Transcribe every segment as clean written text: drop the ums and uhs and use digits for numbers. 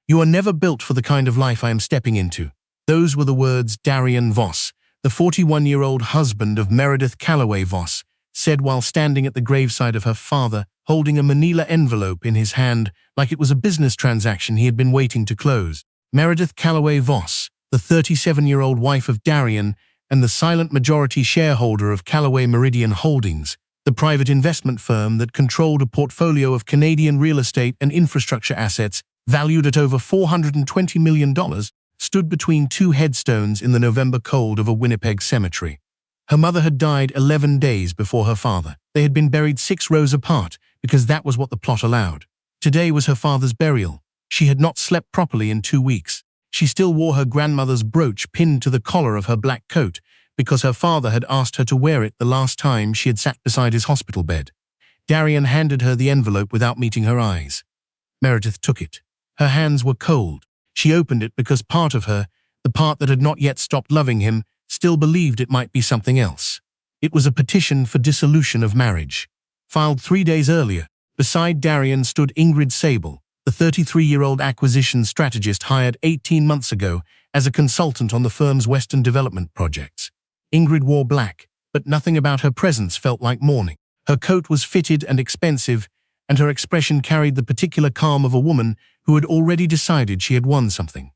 "You are never built for the kind of life I am stepping into." Those were the words Darian Voss, the 41-year-old husband of Meredith Calloway Voss, said while standing at the graveside of her father, holding a manila envelope in his hand like it was a business transaction he had been waiting to close. Meredith Calloway Voss, the 37-year-old wife of Darian and the silent majority shareholder of Callaway Meridian Holdings, the private investment firm that controlled a portfolio of Canadian real estate and infrastructure assets valued at over $420 million, stood between two headstones in the November cold of a Winnipeg cemetery. Her mother had died 11 days before her father. They had been buried 6 rows apart because that was what the plot allowed. Today was her father's burial. She had not slept properly in 2 weeks. She still wore her grandmother's brooch pinned to the collar of her black coat because her father had asked her to wear it the last time she had sat beside his hospital bed. Darian handed her the envelope without meeting her eyes. Meredith took it. Her hands were cold. She opened it because part of her, the part that had not yet stopped loving him, still believed it might be something else. It was a petition for dissolution of marriage. Filed 3 days earlier, beside Darian stood Ingrid Sable, the 33-year-old acquisition strategist hired 18 months ago as a consultant on the firm's Western development projects. Ingrid wore black, but nothing about her presence felt like mourning. Her coat was fitted and expensive, and her expression carried the particular calm of a woman who had already decided she had won something.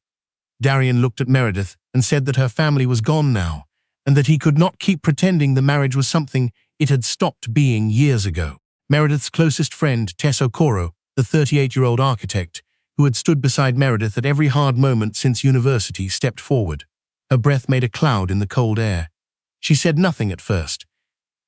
Darian looked at Meredith and said that her family was gone now, and that he could not keep pretending the marriage was something it had stopped being years ago. Meredith's closest friend, Tess Okoro, the 38-year-old architect, who had stood beside Meredith at every hard moment since university, stepped forward. Her breath made a cloud in the cold air. She said nothing at first.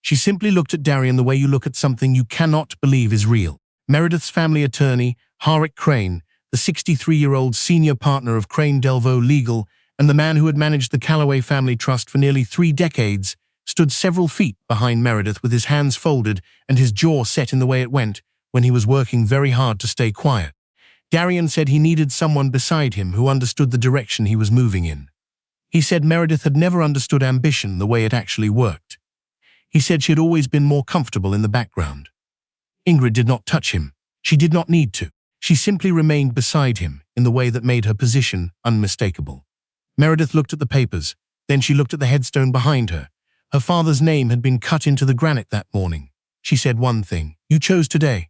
She simply looked at Darian the way you look at something you cannot believe is real. Meredith's family attorney, Harik Crane, the 63-year-old senior partner of Crane Delvaux Legal, and the man who had managed the Callaway Family Trust for nearly 3 decades, stood several feet behind Meredith with his hands folded and his jaw set in the way it went when he was working very hard to stay quiet. Darian said he needed someone beside him who understood the direction he was moving in. He said Meredith had never understood ambition the way it actually worked. He said she had always been more comfortable in the background. Ingrid did not touch him. She did not need to. She simply remained beside him in the way that made her position unmistakable. Meredith looked at the papers. Then she looked at the headstone behind her. Her father's name had been cut into the granite that morning. She said one thing: "You chose today."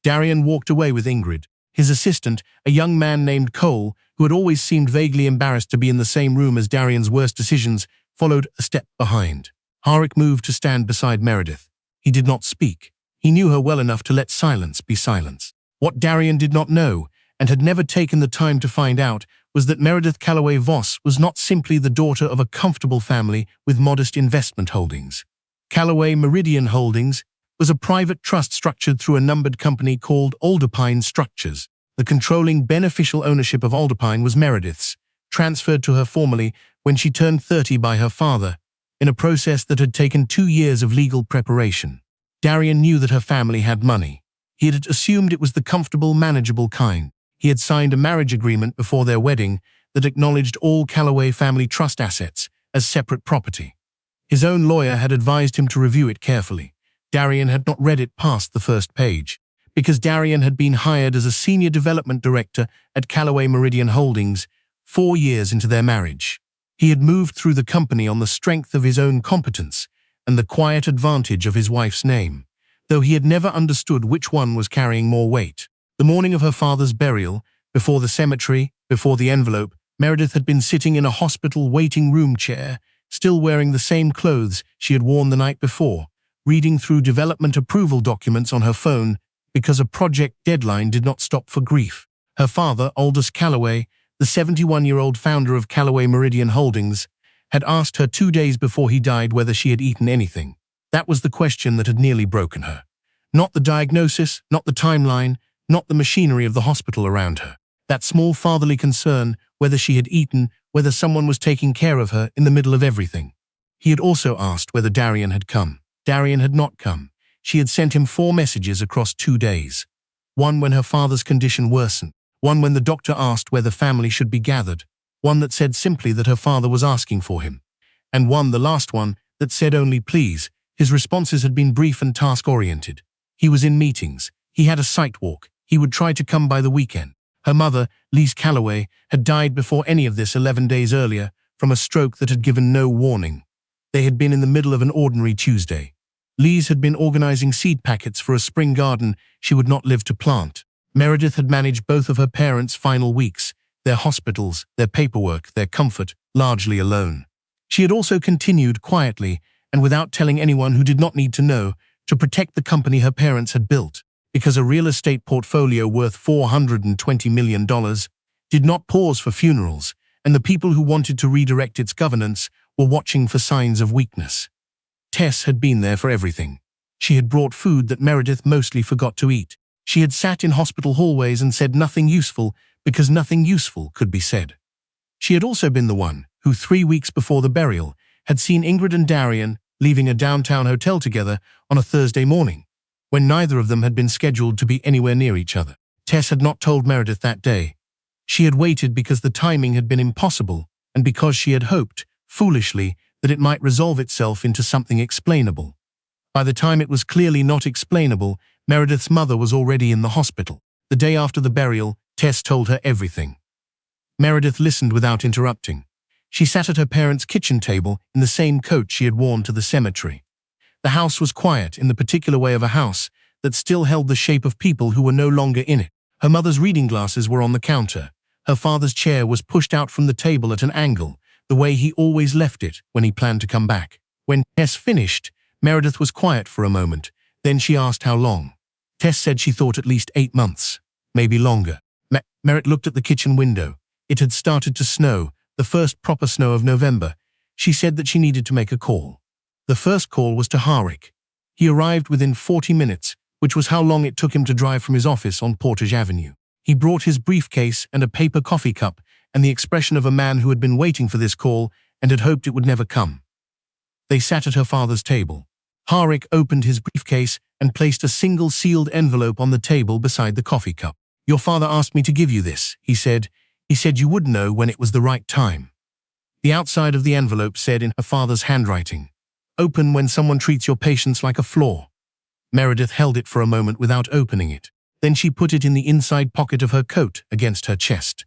Darian walked away with Ingrid. His assistant, a young man named Cole, who had always seemed vaguely embarrassed to be in the same room as Darian's worst decisions, followed a step behind. Harik moved to stand beside Meredith. He did not speak. He knew her well enough to let silence be silence. What Darian did not know, and had never taken the time to find out, was that Meredith Calloway Voss was not simply the daughter of a comfortable family with modest investment holdings. Callaway Meridian Holdings was a private trust structured through a numbered company called Alderpine Structures. The controlling beneficial ownership of Alderpine was Meredith's, transferred to her formally when she turned 30 by her father, in a process that had taken 2 years of legal preparation. Darian knew that her family had money. He had assumed it was the comfortable, manageable kind. He had signed a marriage agreement before their wedding that acknowledged all Callaway family trust assets as separate property. His own lawyer had advised him to review it carefully. Darian had not read it past the first page, because Darian had been hired as a senior development director at Callaway Meridian Holdings 4 years into their marriage. He had moved through the company on the strength of his own competence and the quiet advantage of his wife's name, though he had never understood which one was carrying more weight. The morning of her father's burial, before the cemetery, before the envelope, Meredith had been sitting in a hospital waiting room chair, still wearing the same clothes she had worn the night before, reading through development approval documents on her phone because a project deadline did not stop for grief. Her father, Aldous Callaway, the 71-year-old founder of Callaway Meridian Holdings, had asked her 2 days before he died whether she had eaten anything. That was the question that had nearly broken her. Not the diagnosis, not the timeline, not the machinery of the hospital around her. That small fatherly concern, whether she had eaten, whether someone was taking care of her in the middle of everything. He had also asked whether Darian had come. Darian had not come. She had sent him 4 messages across 2 days. One when her father's condition worsened. One when the doctor asked whether family should be gathered. One that said simply that her father was asking for him. And one, the last one, that said only please. His responses had been brief and task-oriented. He was in meetings. He had a site walk. He would try to come by the weekend. Her mother, Lise Calloway, had died before any of this 11 days earlier from a stroke that had given no warning. They had been in the middle of an ordinary Tuesday. Lise had been organizing seed packets for a spring garden she would not live to plant. Meredith had managed both of her parents' final weeks, their hospitals, their paperwork, their comfort, largely alone. She had also continued quietly, and without telling anyone who did not need to know, to protect the company her parents had built, because a real estate portfolio worth $420 million did not pause for funerals, and the people who wanted to redirect its governance were watching for signs of weakness. Tess had been there for everything. She had brought food that Meredith mostly forgot to eat. She had sat in hospital hallways and said nothing useful because nothing useful could be said. She had also been the one who, 3 weeks before the burial, had seen Ingrid and Darian leaving a downtown hotel together on a Thursday morning, when neither of them had been scheduled to be anywhere near each other. Tess had not told Meredith that day. She had waited because the timing had been impossible, and because she had hoped, foolishly, that it might resolve itself into something explainable. By the time it was clearly not explainable, Meredith's mother was already in the hospital. The day after the burial, Tess told her everything. Meredith listened without interrupting. She sat at her parents' kitchen table in the same coat she had worn to the cemetery. The house was quiet in the particular way of a house that still held the shape of people who were no longer in it. Her mother's reading glasses were on the counter. Her father's chair was pushed out from the table at an angle, the way he always left it when he planned to come back. When Tess finished, Meredith was quiet for a moment. Then she asked how long. Tess said she thought at least 8 months, maybe longer. Meredith looked at the kitchen window. It had started to snow, the first proper snow of November. She said that she needed to make a call. The first call was to Harik. He arrived within 40 minutes, which was how long it took him to drive from his office on Portage Avenue. He brought his briefcase and a paper coffee cup and the expression of a man who had been waiting for this call and had hoped it would never come. They sat at her father's table. Harik opened his briefcase and placed a single sealed envelope on the table beside the coffee cup. "Your father asked me to give you this," he said. "He said you would know when it was the right time." The outside of the envelope said in her father's handwriting, "Open when someone treats your patients like a flaw." Meredith held it for a moment without opening it. Then she put it in the inside pocket of her coat against her chest.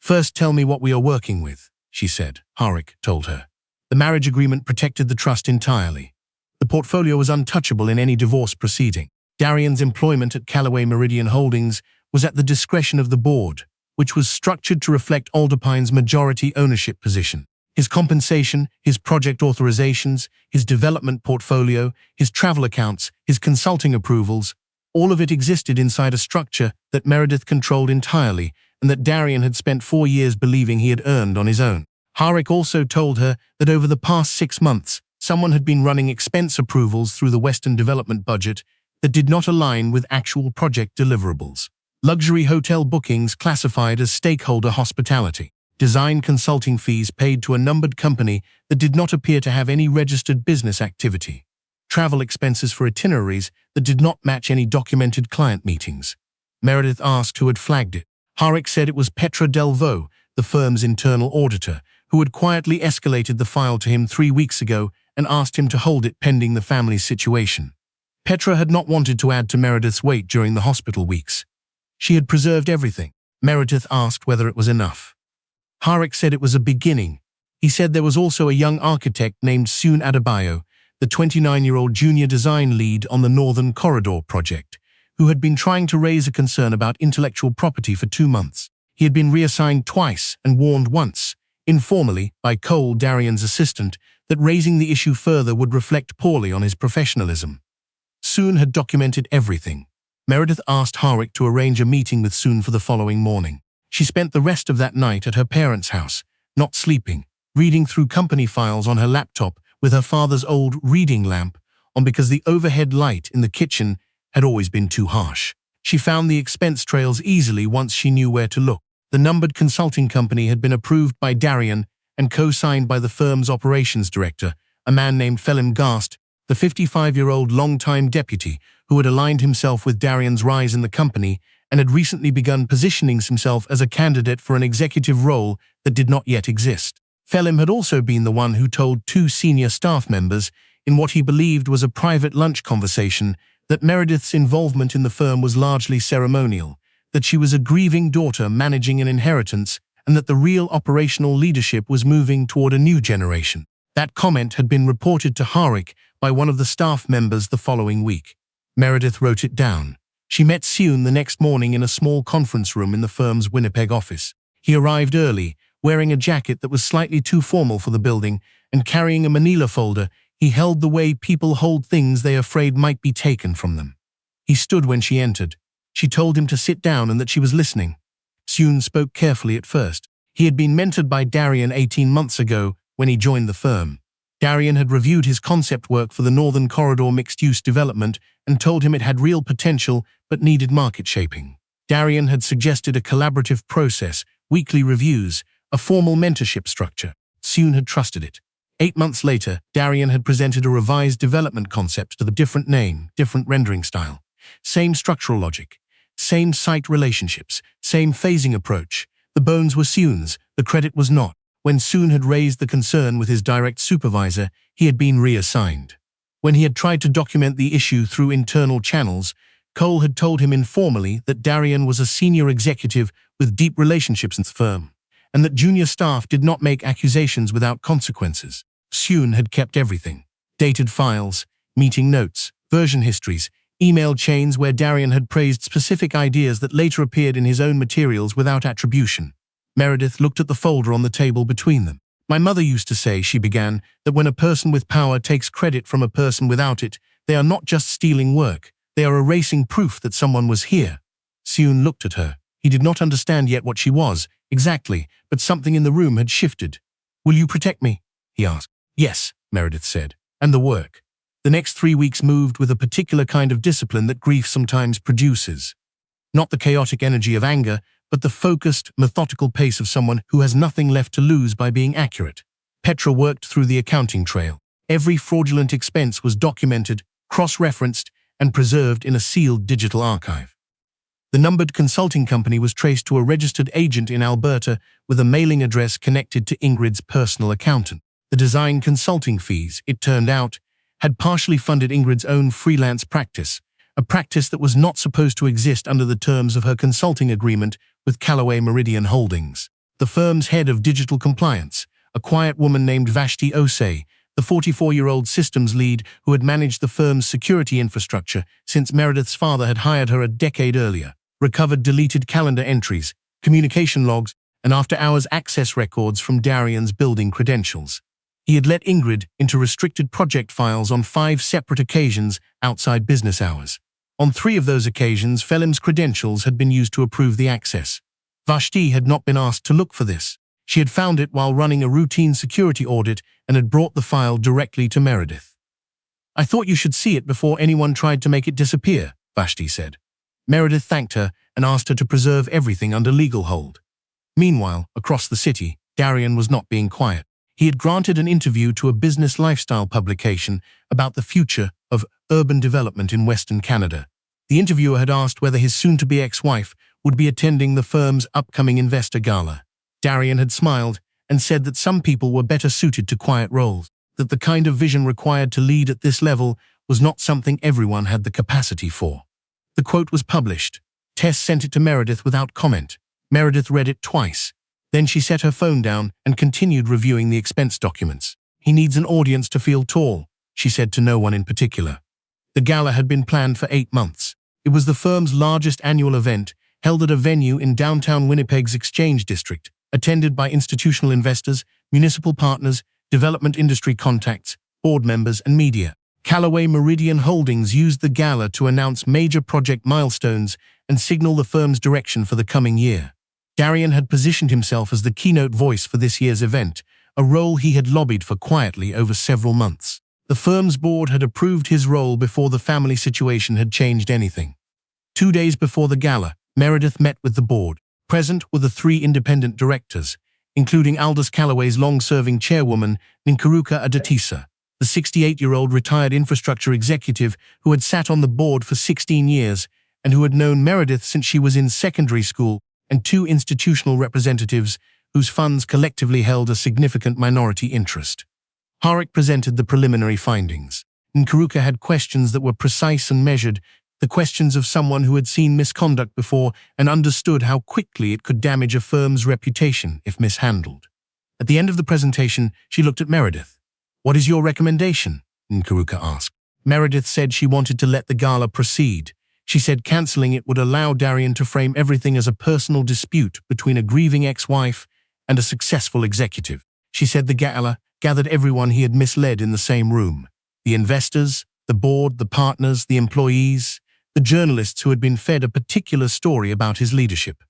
"First tell me what we are working with," she said. Harik told her. The marriage agreement protected the trust entirely. The portfolio was untouchable in any divorce proceeding. Darian's employment at Callaway Meridian Holdings was at the discretion of the board, which was structured to reflect Alderpine's majority ownership position. His compensation, his project authorizations, his development portfolio, his travel accounts, his consulting approvals, all of it existed inside a structure that Meredith controlled entirely and that Darian had spent 4 years believing he had earned on his own. Harik also told her that over the past 6 months, someone had been running expense approvals through the Western Development budget that did not align with actual project deliverables. Luxury hotel bookings classified as stakeholder hospitality. Design consulting fees paid to a numbered company that did not appear to have any registered business activity. Travel expenses for itineraries that did not match any documented client meetings. Meredith asked who had flagged it. Harik said it was Petra Delvaux, the firm's internal auditor, who had quietly escalated the file to him 3 weeks ago and asked him to hold it pending the family's situation. Petra had not wanted to add to Meredith's weight during the hospital weeks. She had preserved everything. Meredith asked whether it was enough. Harik said it was a beginning. He said there was also a young architect named Soon Adebayo, the 29-year-old junior design lead on the Northern Corridor project, who had been trying to raise a concern about intellectual property for 2 months. He had been reassigned twice and warned once, informally, by Cole, Darian's assistant, that raising the issue further would reflect poorly on his professionalism. Soon had documented everything. Meredith asked Harik to arrange a meeting with Soon for the following morning. She spent the rest of that night at her parents' house, not sleeping, reading through company files on her laptop with her father's old reading lamp on because the overhead light in the kitchen had always been too harsh. She found the expense trails easily once she knew where to look. The numbered consulting company had been approved by Darian and co-signed by the firm's operations director, a man named Phelim Gast, the 55-year-old longtime deputy who had aligned himself with Darian's rise in the company and had recently begun positioning himself as a candidate for an executive role that did not yet exist. Phelim had also been the one who told 2 senior staff members, in what he believed was a private lunch conversation, that Meredith's involvement in the firm was largely ceremonial, that she was a grieving daughter managing an inheritance and that the real operational leadership was moving toward a new generation. That comment had been reported to Harik by one of the staff members the following week. Meredith wrote it down. She met Seun the next morning in a small conference room in the firm's Winnipeg office. He arrived early, wearing a jacket that was slightly too formal for the building, and carrying a manila folder. He held the way people hold things they are afraid might be taken from them. He stood when she entered. She told him to sit down and that she was listening. Seun spoke carefully at first. He had been mentored by Darian 18 months ago when he joined the firm. Darian had reviewed his concept work for the Northern Corridor mixed-use development and told him it had real potential but needed market shaping. Darian had suggested a collaborative process, weekly reviews, a formal mentorship structure. Seun had trusted it. 8 months later, Darian had presented a revised development concept to the different name, different rendering style. Same structural logic, same site relationships, same phasing approach. The bones were Seun's, the credit was not. When Seun had raised the concern with his direct supervisor, he had been reassigned. When he had tried to document the issue through internal channels, Cole had told him informally that Darian was a senior executive with deep relationships in the firm, and that junior staff did not make accusations without consequences. Seun had kept everything. Dated files, meeting notes, version histories, email chains where Darian had praised specific ideas that later appeared in his own materials without attribution. Meredith looked at the folder on the table between them. My mother used to say, she began, that when a person with power takes credit from a person without it, they are not just stealing work, they are erasing proof that someone was here. Seun looked at her. He did not understand yet what she was, exactly, but something in the room had shifted. Will you protect me? He asked. Yes, Meredith said. And the work. The next 3 weeks moved with a particular kind of discipline that grief sometimes produces. Not the chaotic energy of anger, but the focused, methodical pace of someone who has nothing left to lose by being accurate. Petra worked through the accounting trail. Every fraudulent expense was documented, cross-referenced, and preserved in a sealed digital archive. The numbered consulting company was traced to a registered agent in Alberta with a mailing address connected to Ingrid's personal accountant. The design consulting fees, it turned out, had partially funded Ingrid's own freelance practice, a practice that was not supposed to exist under the terms of her consulting agreement with Callaway Meridian Holdings. The firm's head of digital compliance, a quiet woman named Vashti Osei, the 44-year-old systems lead who had managed the firm's security infrastructure since Meredith's father had hired her a decade earlier, recovered deleted calendar entries, communication logs, and after-hours access records from Darian's building credentials. He had let Ingrid into restricted project files on 5 separate occasions outside business hours. On 3 of those occasions, Phelim's credentials had been used to approve the access. Vashti had not been asked to look for this. She had found it while running a routine security audit and had brought the file directly to Meredith. I thought you should see it before anyone tried to make it disappear, Vashti said. Meredith thanked her and asked her to preserve everything under legal hold. Meanwhile, across the city, Darian was not being quiet. He had granted an interview to a business lifestyle publication about the future of urban development in Western Canada. The interviewer had asked whether his soon-to-be ex-wife would be attending the firm's upcoming investor gala. Darian had smiled and said that some people were better suited to quiet roles, that the kind of vision required to lead at this level was not something everyone had the capacity for. The quote was published. Tess sent it to Meredith without comment. Meredith read it twice. Then she set her phone down and continued reviewing the expense documents. He needs an audience to feel tall, she said to no one in particular. The gala had been planned for 8 months. It was the firm's largest annual event, held at a venue in downtown Winnipeg's Exchange District, attended by institutional investors, municipal partners, development industry contacts, board members, and media. Callaway Meridian Holdings used the gala to announce major project milestones and signal the firm's direction for the coming year. Darian had positioned himself as the keynote voice for this year's event, a role he had lobbied for quietly over several months. The firm's board had approved his role before the family situation had changed anything. 2 days before the gala, Meredith met with the board. Present were the 3 independent directors, including Aldous Callaway's long-serving chairwoman, Nkaruka Adatisa, the 68-year-old retired infrastructure executive who had sat on the board for 16 years and who had known Meredith since she was in secondary school, and 2 institutional representatives whose funds collectively held a significant minority interest. Harik presented the preliminary findings. Nkaruka had questions that were precise and measured, the questions of someone who had seen misconduct before and understood how quickly it could damage a firm's reputation if mishandled. At the end of the presentation, she looked at Meredith. "What is your recommendation?" Nkaruka asked. Meredith said she wanted to let the gala proceed. She said cancelling it would allow Darian to frame everything as a personal dispute between a grieving ex-wife and a successful executive. She said the gala gathered everyone he had misled in the same room: the investors, the board, the partners, the employees, the journalists who had been fed a particular story about his leadership.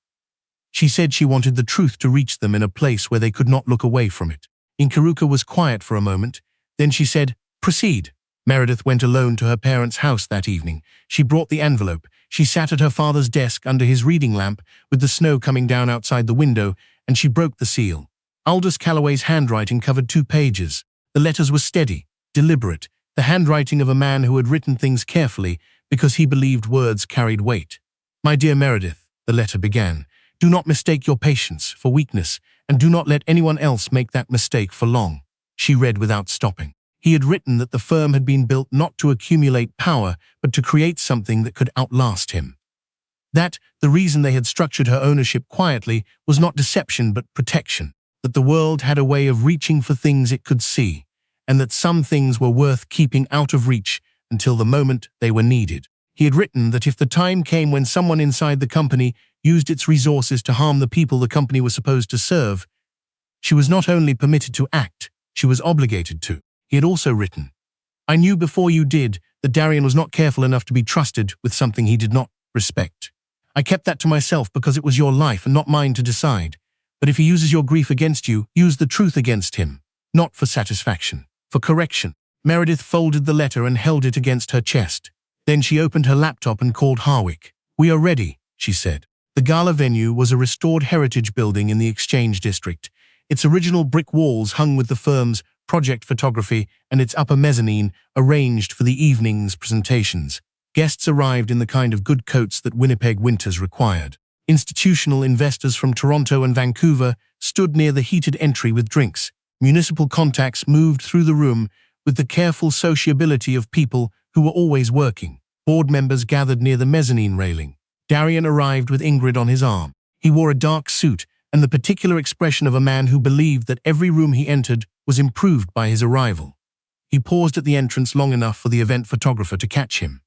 She said she wanted the truth to reach them in a place where they could not look away from it. Nkaruka was quiet for a moment. Then she said, "Proceed." Meredith went alone to her parents' house that evening. She brought the envelope. She sat at her father's desk under his reading lamp with the snow coming down outside the window, and she broke the seal. Aldous Calloway's handwriting covered 2 pages. The letters were steady, deliberate, the handwriting of a man who had written things carefully because he believed words carried weight. "My dear Meredith," the letter began, "do not mistake your patience for weakness, and do not let anyone else make that mistake for long." She read without stopping. He had written that the firm had been built not to accumulate power, but to create something that could outlast him. That the reason they had structured her ownership quietly was not deception but protection. That the world had a way of reaching for things it could see, and that some things were worth keeping out of reach until the moment they were needed. He had written that if the time came when someone inside the company used its resources to harm the people the company was supposed to serve, she was not only permitted to act, she was obligated to. He had also written, "I knew before you did that Darian was not careful enough to be trusted with something he did not respect. I kept that to myself because it was your life and not mine to decide. But if he uses your grief against you, use the truth against him, not for satisfaction, for correction." Meredith folded the letter and held it against her chest. Then she opened her laptop and called Harwick. "We are ready," she said. The gala venue was a restored heritage building in the Exchange District. Its original brick walls hung with the firm's project photography and its upper mezzanine arranged for the evening's presentations. Guests arrived in the kind of good coats that Winnipeg winters required. Institutional investors from Toronto and Vancouver stood near the heated entry with drinks. Municipal contacts moved through the room with the careful sociability of people who were always working. Board members gathered near the mezzanine railing. Darian arrived with Ingrid on his arm. He wore a dark suit and the particular expression of a man who believed that every room he entered was improved by his arrival. He paused at the entrance long enough for the event photographer to catch him.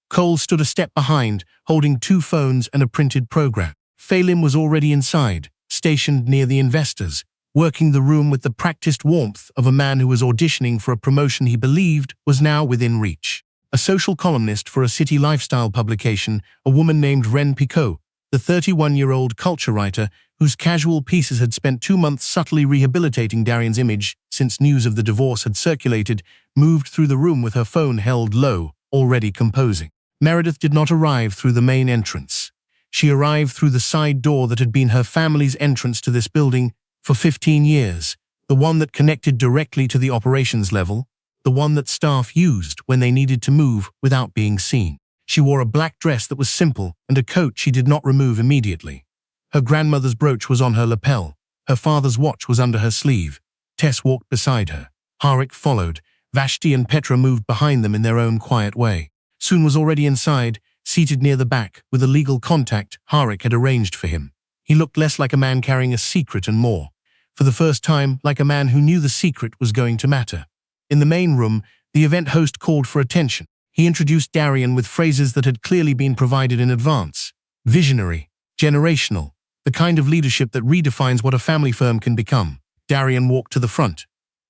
Cole stood a step behind, holding 2 phones and a printed program. Phelim was already inside, stationed near the investors, working the room with the practiced warmth of a man who was auditioning for a promotion he believed was now within reach. A social columnist for a city lifestyle publication, a woman named Ren Picot, the 31-year-old culture writer whose casual pieces had spent 2 months subtly rehabilitating Darian's image since news of the divorce had circulated, moved through the room with her phone held low, already composing. Meredith did not arrive through the main entrance. She arrived through the side door that had been her family's entrance to this building for 15 years, the one that connected directly to the operations level, the one that staff used when they needed to move without being seen. She wore a black dress that was simple and a coat she did not remove immediately. Her grandmother's brooch was on her lapel. Her father's watch was under her sleeve. Tess walked beside her. Harwick followed. Vashti and Petra moved behind them in their own quiet way. Soon was already inside, seated near the back, with a legal contact Harwick had arranged for him. He looked less like a man carrying a secret and more, for the first time, like a man who knew the secret was going to matter. In the main room, the event host called for attention. He introduced Darian with phrases that had clearly been provided in advance. Visionary, generational, the kind of leadership that redefines what a family firm can become. Darian walked to the front.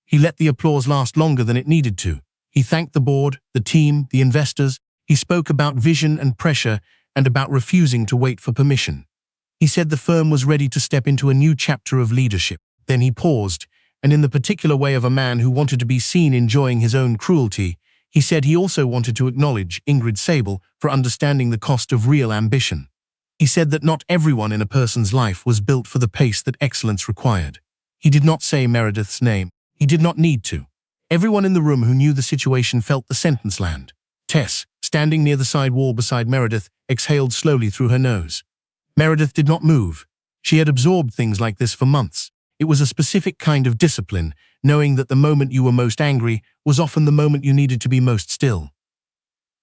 He let the applause last longer than it needed to. He thanked the board, the team, the investors. He spoke about vision and pressure and about refusing to wait for permission. He said the firm was ready to step into a new chapter of leadership. Then he paused, and in the particular way of a man who wanted to be seen enjoying his own cruelty, he said he also wanted to acknowledge Ingrid Sable for understanding the cost of real ambition. He said that not everyone in a person's life was built for the pace that excellence required. He did not say Meredith's name. He did not need to. Everyone in the room who knew the situation felt the sentence land. Tess, standing near the side wall beside Meredith, exhaled slowly through her nose. Meredith did not move. She had absorbed things like this for months. It was a specific kind of discipline, knowing that the moment you were most angry was often the moment you needed to be most still.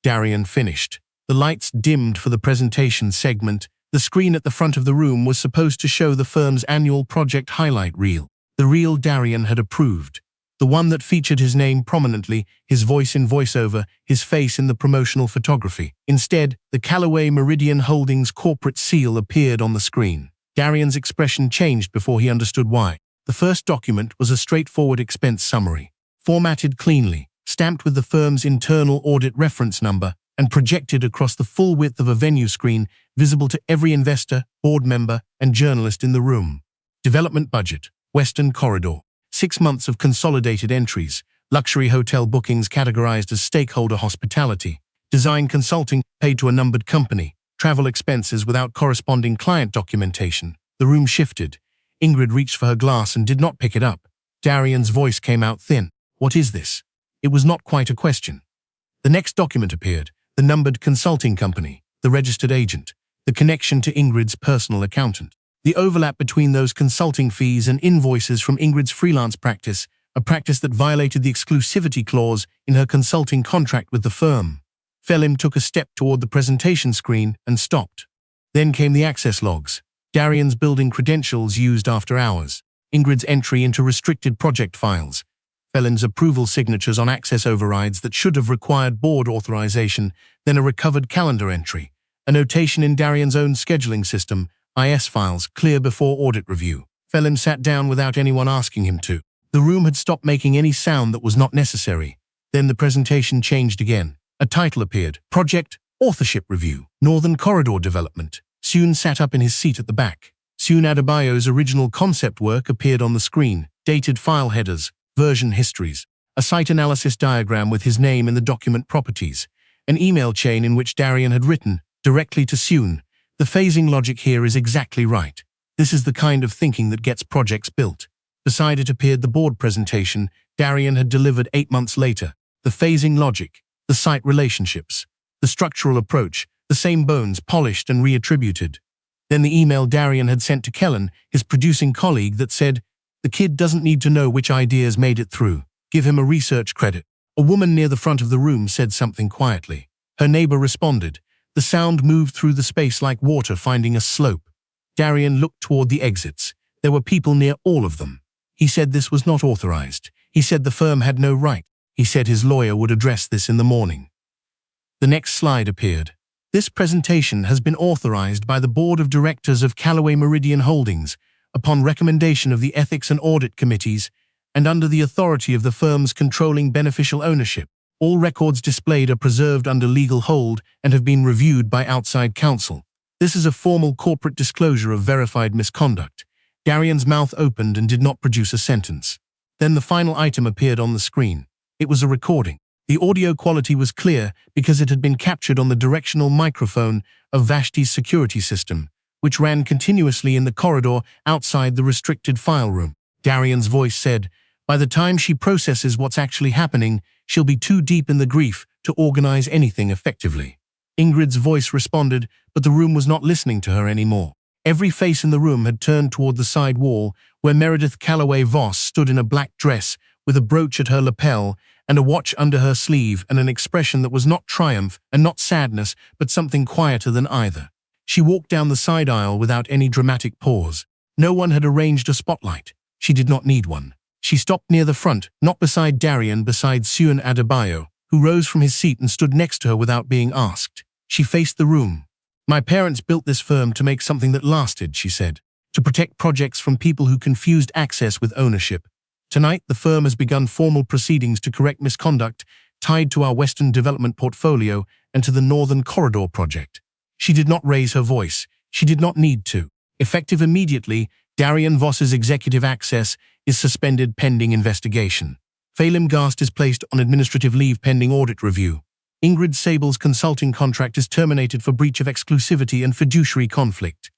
Darian finished. The lights dimmed for the presentation segment. The screen at the front of the room was supposed to show the firm's annual project highlight reel. The reel Darian had approved. The one that featured his name prominently, his voice in voiceover, his face in the promotional photography. Instead, the Callaway Meridian Holdings corporate seal appeared on the screen. Darian's expression changed before he understood why. The first document was a straightforward expense summary, formatted cleanly, stamped with the firm's internal audit reference number, and projected across the full width of a venue screen, visible to every investor, board member, and journalist in the room. Development budget, Western Corridor. 6 months of consolidated entries, luxury hotel bookings categorized as stakeholder hospitality, design consulting paid to a numbered company, travel expenses without corresponding client documentation. The room shifted. Ingrid reached for her glass and did not pick it up. Darian's voice came out thin. "What is this?" It was not quite a question. The next document appeared, the numbered consulting company, the registered agent, the connection to Ingrid's personal accountant. The overlap between those consulting fees and invoices from Ingrid's freelance practice, a practice that violated the exclusivity clause in her consulting contract with the firm. Felim took a step toward the presentation screen and stopped. Then came the access logs, Darian's building credentials used after hours, Ingrid's entry into restricted project files, Felim's approval signatures on access overrides that should have required board authorization, then a recovered calendar entry, a notation in Darian's own scheduling system, IS files, clear before audit review. Felim sat down without anyone asking him to. The room had stopped making any sound that was not necessary. Then the presentation changed again. A title appeared, Project Authorship Review, Northern Corridor Development. Soon sat up in his seat at the back. Soon Adebayo's original concept work appeared on the screen, dated file headers, version histories, a site analysis diagram with his name in the document properties, an email chain in which Darian had written, directly to Soon, "The phasing logic here is exactly right. This is the kind of thinking that gets projects built." Beside it appeared the board presentation Darian had delivered 8 months later. The phasing logic, the site relationships, the structural approach, the same bones polished and reattributed. Then the email Darian had sent to Kellen, his producing colleague, that said, "The kid doesn't need to know which ideas made it through. Give him a research credit." A woman near the front of the room said something quietly. Her neighbor responded. The sound moved through the space like water finding a slope. Darian looked toward the exits. There were people near all of them. He said this was not authorized. He said the firm had no right. He said his lawyer would address this in the morning. The next slide appeared. This presentation has been authorized by the Board of Directors of Callaway Meridian Holdings, upon recommendation of the Ethics and Audit Committees, and under the authority of the firm's controlling beneficial ownership. All records displayed are preserved under legal hold and have been reviewed by outside counsel. This is a formal corporate disclosure of verified misconduct. Darian's mouth opened and did not produce a sentence. Then the final item appeared on the screen. It was a recording. The audio quality was clear because it had been captured on the directional microphone of Vashti's security system, which ran continuously in the corridor outside the restricted file room. Darian's voice said, "By the time she processes what's actually happening, she'll be too deep in the grief to organize anything effectively." Ingrid's voice responded, but the room was not listening to her anymore. Every face in the room had turned toward the side wall, where Meredith Callaway Voss stood in a black dress, with a brooch at her lapel and a watch under her sleeve and an expression that was not triumph and not sadness, but something quieter than either. She walked down the side aisle without any dramatic pause. No one had arranged a spotlight. She did not need one. She stopped near the front, not beside Darian, beside Suan Adebayo, who rose from his seat and stood next to her without being asked. She faced the room. "My parents built this firm to make something that lasted," she said, "to protect projects from people who confused access with ownership. Tonight, the firm has begun formal proceedings to correct misconduct tied to our Western development portfolio and to the Northern Corridor project." She did not raise her voice. She did not need to. Effective immediately, Darian Voss's executive access is suspended pending investigation. Felim Gast is placed on administrative leave pending audit review. Ingrid Sable's consulting contract is terminated for breach of exclusivity and fiduciary conflict.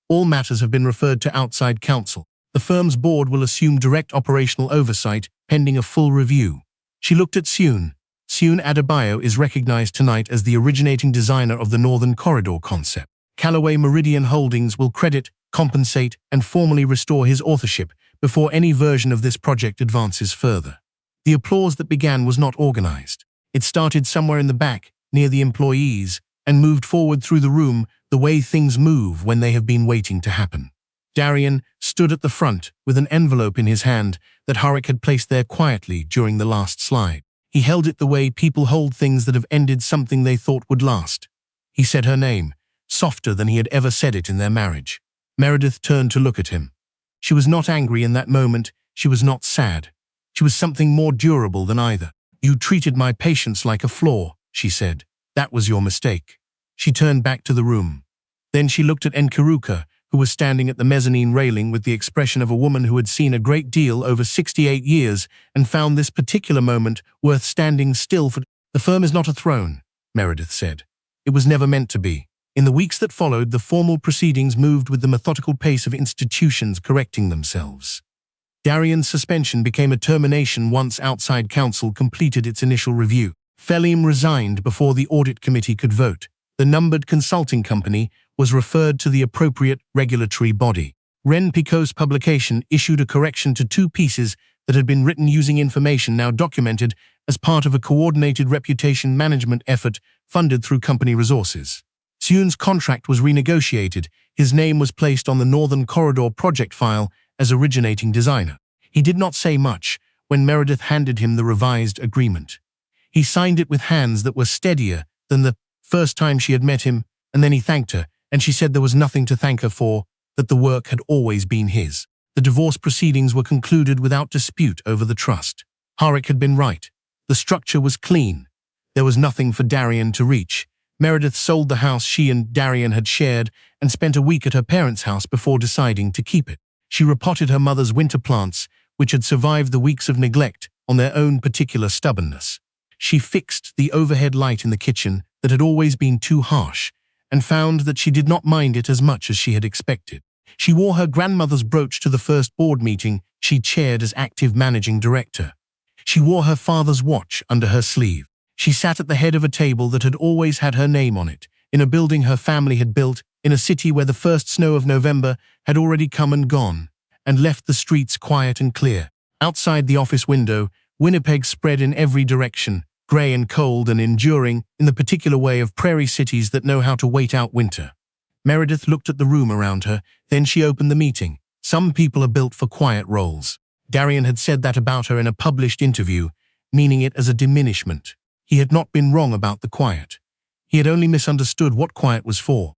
All matters have been referred to outside counsel. The firm's board will assume direct operational oversight pending a full review. She looked at Suan. Suan Adebayo is recognized tonight as the originating designer of the Northern Corridor concept. Callaway Meridian Holdings will credit, compensate, and formally restore his authorship before any version of this project advances further. The applause that began was not organized. It started somewhere in the back, near the employees, and moved forward through the room the way things move when they have been waiting to happen. Darian stood at the front with an envelope in his hand that Harik had placed there quietly during the last slide. He held it the way people hold things that have ended something they thought would last. He said her name, softer than he had ever said it in their marriage. Meredith turned to look at him. She was not angry in that moment. She was not sad. She was something more durable than either. "You treated my patience like a flaw," she said. "That was your mistake." She turned back to the room. Then she looked at Enkaruka, who was standing at the mezzanine railing with the expression of a woman who had seen a great deal over 68 years and found this particular moment worth standing still for. "The firm is not a throne," Meredith said. "It was never meant to be." In the weeks that followed, the formal proceedings moved with the methodical pace of institutions correcting themselves. Darian's suspension became a termination once outside counsel completed its initial review. Felim resigned before the audit committee could vote. The numbered consulting company was referred to the appropriate regulatory body. Ren Picot's publication issued a correction to 2 pieces that had been written using information now documented as part of a coordinated reputation management effort funded through company resources. Seun's contract was renegotiated. His name was placed on the Northern Corridor project file as originating designer. He did not say much when Meredith handed him the revised agreement. He signed it with hands that were steadier than the first time she had met him, and then he thanked her, and she said there was nothing to thank her for, that the work had always been his. The divorce proceedings were concluded without dispute over the trust. Harik had been right. The structure was clean. There was nothing for Darian to reach. Meredith sold the house she and Darian had shared and spent a week at her parents' house before deciding to keep it. She repotted her mother's winter plants, which had survived the weeks of neglect on their own particular stubbornness. She fixed the overhead light in the kitchen that had always been too harsh, and found that she did not mind it as much as she had expected. She wore her grandmother's brooch to the first board meeting she chaired as active managing director. She wore her father's watch under her sleeve. She sat at the head of a table that had always had her name on it, in a building her family had built, in a city where the first snow of November had already come and gone, and left the streets quiet and clear. Outside the office window, Winnipeg spread in every direction, grey and cold and enduring, in the particular way of prairie cities that know how to wait out winter. Meredith looked at the room around her, then she opened the meeting. Some people are built for quiet roles. Darian had said that about her in a published interview, meaning it as a diminishment. He had not been wrong about the quiet. He had only misunderstood what quiet was for.